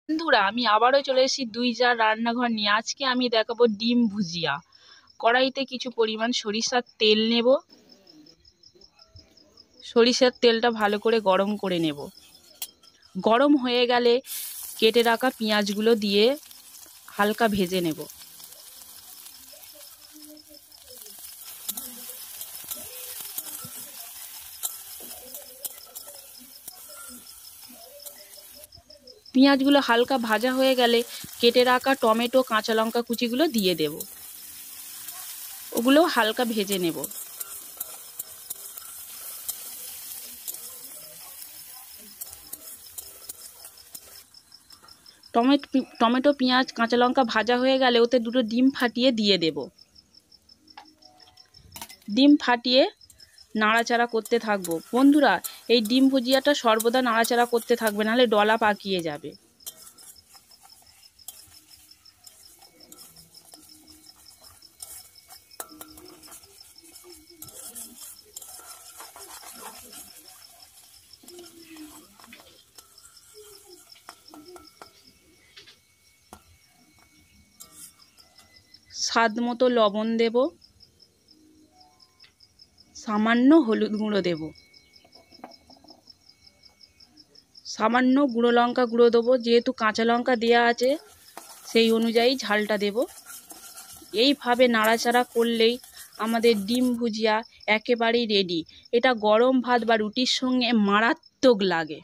বন্ধুরা, আমি আবারও চলে এসেছি দুই জার রান্নাঘর নিয়ে। আজকে আমি দেখাবো ডিম ভুজিয়া। কড়াইতে কিছু পরিমাণ সরিষার তেল নেব। সরিষার তেলটা ভালো করে গরম করে নেব। গরম হয়ে গেলে কেটে রাখা পেঁয়াজগুলো দিয়ে হালকা ভেজে নেব। পেঁয়াজগুলো হালকা ভাজা হয়ে গেলে কেটে রাখা টমেটো, কাঁচা লঙ্কা কুচিগুলো দিয়ে দেব। ওগুলো হালকা ভেজে নেব। টমেটো, পেঁয়াজ, কাঁচা লঙ্কা ভাজা হয়ে গেলে ওতে দুটো ডিম ফাটিয়ে দিয়ে দেব। ডিম ফাটিয়ে নাড়াচাড়া করতে থাকবো। বন্ধুরা, এই ডিম ভুজিয়াটা সর্বদা নাড়াচাড়া করতে থাকবে, নাহলে ডলা পাকিয়ে যাবে। স্বাদ মতো লবণ দেব, সামান্য হলুদ গুঁড়ো দেব, সামান্য গুঁড়ো লঙ্কা গুঁড়ো দেবো। যেহেতু কাঁচা লঙ্কা দেওয়া আছে সেই অনুযায়ী ঝালটা দেব। এইভাবে নাড়াচাড়া করলেই আমাদের ডিম ভুজিয়া একেবারেই রেডি। এটা গরম ভাত বা রুটির সঙ্গে মারাত্মক লাগে।